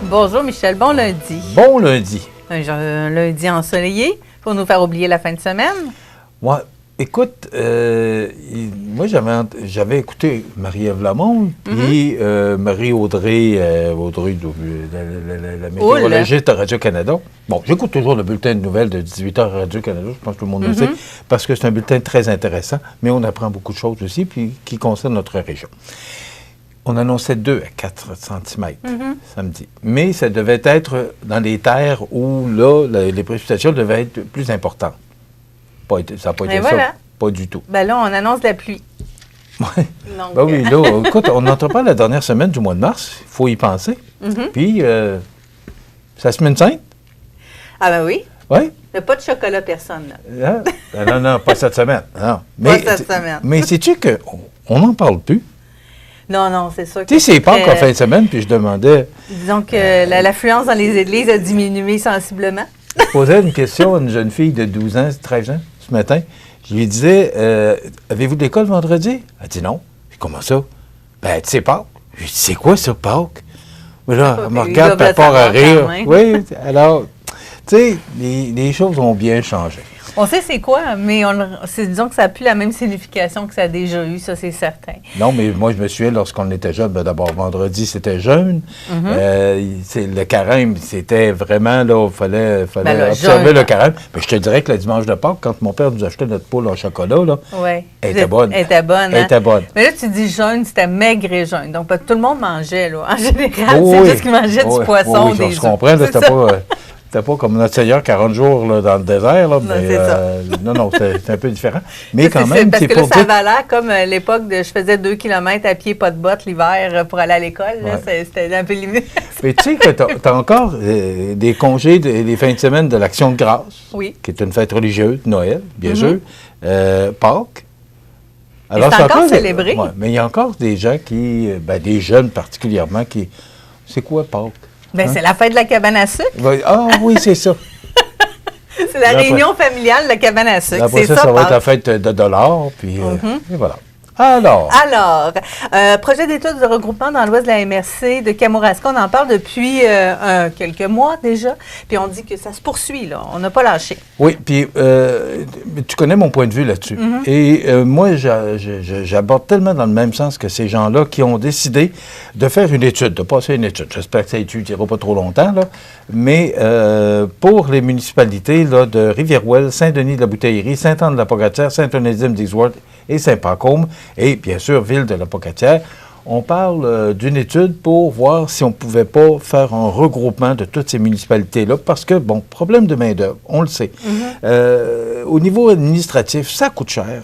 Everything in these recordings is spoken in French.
Bonjour Michel, bon lundi. Bon lundi. Un lundi ensoleillé pour nous faire oublier la fin de semaine. Ouais, écoute, moi j'avais écouté Marie-Ève Lamonde, puis Marie-Audrey, la météorologiste de Radio-Canada. Bon, j'écoute toujours le bulletin de nouvelles de 18h à Radio-Canada, je pense que tout le monde le sait, parce que c'est un bulletin très intéressant, mais on apprend beaucoup de choses aussi, puis qui concernent notre région. On annonçait 2 à 4 cm samedi. Mais ça devait être dans les terres où, là, les précipitations devaient être plus importantes. Ça n'a pas été ça. Pas du tout. Ben là, on annonce de la pluie. Oui. Ben oui, là, écoute, on n'entre pas la dernière semaine du mois de mars. Il faut y penser. Puis, c'est la semaine sainte. Ah ben oui. Oui. Il n'y a pas de chocolat, personne, là. Non, pas cette semaine. Non. Pas cette semaine. Mais sais-tu qu'on n'en parle plus? Non, c'est sûr que... Tu sais, c'est Pâques en fin de semaine, puis je demandais... Disons que l'affluence dans les églises a diminué sensiblement. Je posais une question à une jeune fille de 12 ans, 13 ans, ce matin. Je lui disais, avez-vous de l'école vendredi? Elle dit non. Puis comment ça? Ben, tu sais Pâques. Je lui dis, c'est quoi ça, Pâques? Mais là, elle me regarde, puis elle part à rire. Oui, alors, tu sais, les choses ont bien changé. On sait c'est quoi, mais disons que ça n'a plus la même signification que ça a déjà eu, ça c'est certain. Non, mais moi je me souviens lorsqu'on était jeune, d'abord vendredi c'était jeune. Le carême, c'était vraiment, là, il fallait observer le carême. Mais je te dirais que le dimanche de Pâques, quand mon père nous achetait notre poule en chocolat, là, elle était bonne. Elle était bonne. Elle était bonne. Mais là, tu dis jeune, c'était maigre et jeune. Donc, tout le monde mangeait, là. En général, c'est juste qu'ils mangeaient du poisson, des œufs. Je comprends, c'était pas comme notre Seigneur 40 jours là, dans le désert, là, mais non, c'est un peu différent. Mais quand même, parce que là, ça avait l'air comme l'époque de je faisais 2 km à pied, pas de bottes l'hiver pour aller à l'école. C'était un peu limite. Mais tu sais que tu as encore des congés, des fins de semaine de l'Action de grâce, qui est une fête religieuse, Noël, bien sûr, Pâques. Alors, c'est encore célébré. Mais il y a encore des gens des jeunes particulièrement, c'est quoi Pâques? Bien, c'est la fête de la cabane à sucre. Ah oui, c'est ça. C'est la réunion familiale de la cabane à sucre. Après ça va être la fête de dollars, puis et voilà. Alors, projet d'étude de regroupement dans l'ouest de la MRC de Kamouraska, on en parle depuis quelques mois déjà, puis on dit que ça se poursuit, là, on n'a pas lâché. Oui, puis tu connais mon point de vue là-dessus. Et moi, j'aborde tellement dans le même sens que ces gens-là qui ont décidé de faire une étude, de passer une étude. J'espère que cette étude ne durera pas trop longtemps, là, mais pour les municipalités là, de Rivière-Ouelle, Saint-Denis-de-la-Bouteillerie, Saint-Anne-de-la-Pocatière, Saint-Onésime-des-Ouartes et Saint-Pacôme, et bien sûr, Ville de la Pocatière, on parle d'une étude pour voir si on ne pouvait pas faire un regroupement de toutes ces municipalités-là, parce que, bon, problème de main-d'œuvre, on le sait. Au niveau administratif, ça coûte cher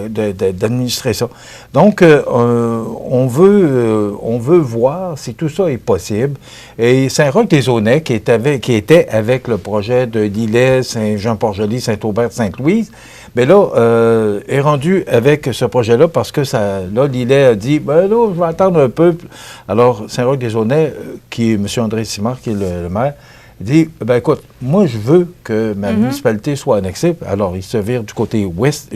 d'administrer ça. Donc, on veut voir si tout ça est possible. Et Saint-Roch-des-Aunais, qui était avec le projet de Lillet, Saint-Jean-Port-Joli, Saint-Aubert, Sainte-Louise, bien là, est rendu avec ce projet-là parce que Lillet a dit, ben là, je vais attendre un peu. Alors, Saint-Roch-des-Aunais, qui est M. André Simard, qui est le maire, dit, ben écoute, moi, je veux que ma municipalité soit annexée. Alors, il se vire du côté est,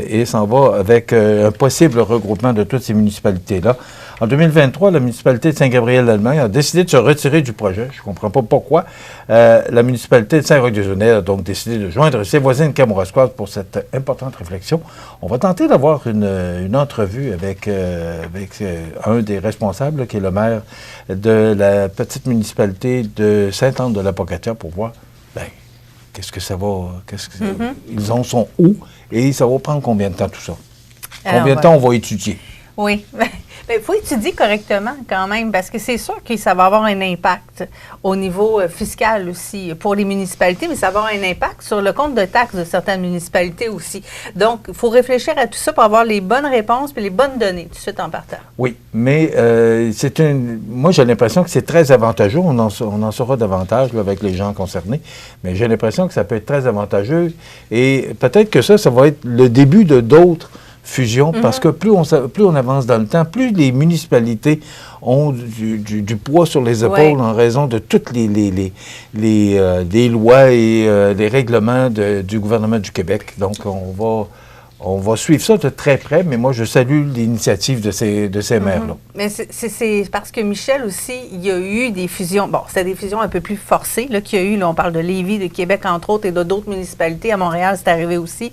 et s'en va avec un possible regroupement de toutes ces municipalités-là. En 2023, la municipalité de Saint-Gabriel-d'Allemagne a décidé de se retirer du projet. Je ne comprends pas pourquoi. La municipalité de Saint-Roch-des-Aunais a donc décidé de joindre ses voisines kamouraskoises pour cette importante réflexion. On va tenter d'avoir une entrevue avec un des responsables, qui est le maire de la petite municipalité de Sainte-Anne-de-la-Pocatière, pour voir qu'est-ce que ça va, ils en sont où et ça va prendre combien de temps tout ça. Combien de temps on va étudier? Oui. Il faut étudier correctement quand même, parce que c'est sûr que ça va avoir un impact au niveau fiscal aussi pour les municipalités, mais ça va avoir un impact sur le compte de taxes de certaines municipalités aussi. Donc, il faut réfléchir à tout ça pour avoir les bonnes réponses et les bonnes données tout de suite en partant. Oui, mais moi, j'ai l'impression que c'est très avantageux. On en saura davantage là, avec les gens concernés, mais j'ai l'impression que ça peut être très avantageux et peut-être que ça va être le début de d'autres fusion, parce que plus on avance dans le temps, plus les municipalités ont du poids sur les épaules en raison de toutes les lois et les règlements du gouvernement du Québec. Donc, on On va suivre ça de très près, mais moi, je salue l'initiative de ces maires-là. Mais c'est parce que Michel aussi, il y a eu des fusions. Bon, c'est des fusions un peu plus forcées qu'il y a eu. Là, on parle de Lévis, de Québec, entre autres, et d'autres municipalités. À Montréal, c'est arrivé aussi.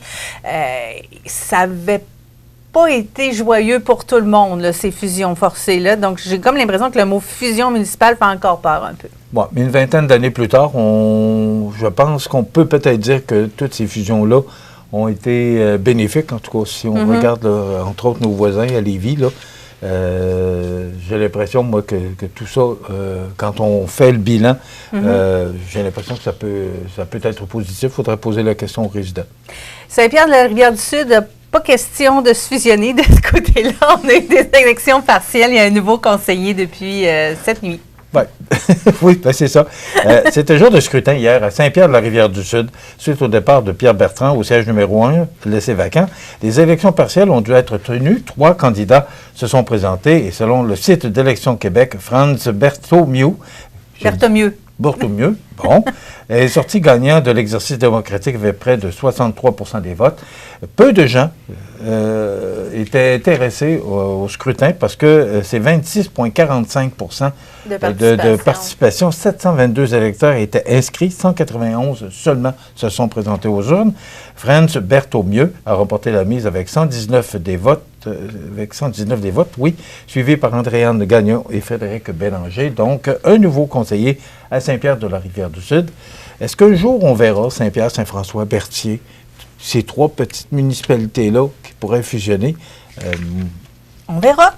Ça n'avait pas été joyeux pour tout le monde, là, ces fusions forcées-là. Donc, j'ai comme l'impression que le mot fusion municipale fait encore peur un peu. Bon, mais une vingtaine d'années plus tard, je pense qu'on peut peut-être dire que toutes ces fusions-là ont été bénéfiques, en tout cas, si on regarde, là, entre autres, nos voisins à Lévis, là, j'ai l'impression, moi, que tout ça, quand on fait le bilan, j'ai l'impression que ça peut être positif. Il faudrait poser la question aux résidents. Saint-Pierre de la Rivière-du-Sud, pas question de se fusionner de ce côté-là. On a eu des élections partielles. Il y a un nouveau conseiller depuis cette nuit. Ouais. Oui, ben c'est ça. C'était jour de scrutin hier à Saint-Pierre de la Rivière-du-Sud, suite au départ de Pierre Bertrand au siège numéro 1, laissé vacant. Les élections partielles ont dû être tenues. 3 candidats se sont présentés et selon le site d'Élections Québec, Franz Berthomieux, bon, est sorti gagnant de l'exercice démocratique avec près de 63 % des votes. Peu de gens étaient intéressés au scrutin parce que c'est 26,45 % de participation. 722 électeurs étaient inscrits, 191 seulement se sont présentés aux urnes. Franz Berthomieux a remporté la mise avec 119 des votes, oui, suivi par Andréane Gagnon et Frédéric Bélanger. Donc, un nouveau conseiller à Saint-Pierre de la Rivière-du-Sud. Est-ce qu'un jour, on verra Saint-Pierre, Saint-François, Berthier, ces 3 petites municipalités-là qui pourraient fusionner? On verra.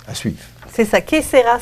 À suivre. C'est ça, qui sera.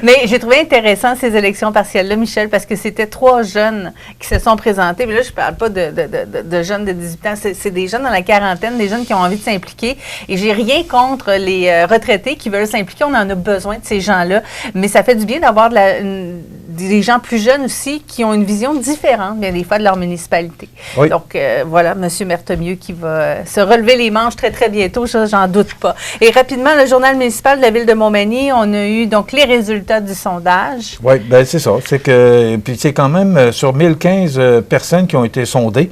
Mais j'ai trouvé intéressant ces élections partielles-là, Michel, parce que c'était 3 jeunes qui se sont présentés. Mais là, je ne parle pas de jeunes de 18 ans, c'est des jeunes dans la quarantaine, des jeunes qui ont envie de s'impliquer. Et j'ai rien contre les retraités qui veulent s'impliquer. On en a besoin de ces gens-là. Mais ça fait du bien d'avoir des gens plus jeunes aussi qui ont une vision différente, bien des fois, de leur municipalité. Oui. Donc, voilà, M. Berthomieux qui va se relever les manches très, très bientôt, ça, j'en doute pas. Et rapidement, le journal municipal de la Ville de Montmagny, on a eu donc les résultats du sondage. Oui, bien c'est ça. C'est que, puis c'est quand même sur 1015 personnes qui ont été sondées,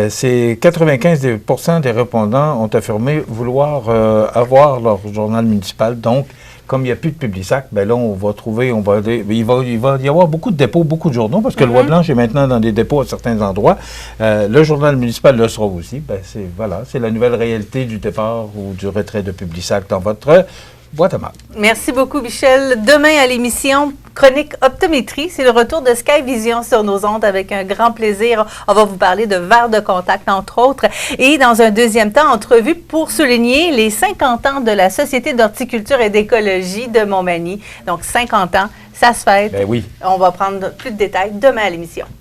c'est 95 % des répondants ont affirmé vouloir avoir leur journal municipal. Donc, comme il n'y a plus de Publisac, bien là, il va y avoir beaucoup de dépôts, beaucoup de journaux, parce que Loi Blanche est maintenant dans des dépôts à certains endroits. Le journal municipal le sera aussi. Bien, c'est la nouvelle réalité du départ ou du retrait de Publisac dans votre boîte à mal. Merci beaucoup, Michel. Demain, à l'émission Chronique Optométrie, c'est le retour de Sky Vision sur nos ondes avec un grand plaisir. On va vous parler de verres de contact, entre autres. Et dans un deuxième temps, entrevue pour souligner les 50 ans de la Société d'horticulture et d'écologie de Montmagny. Donc, 50 ans, ça se fête. Ben oui. On va prendre plus de détails demain à l'émission.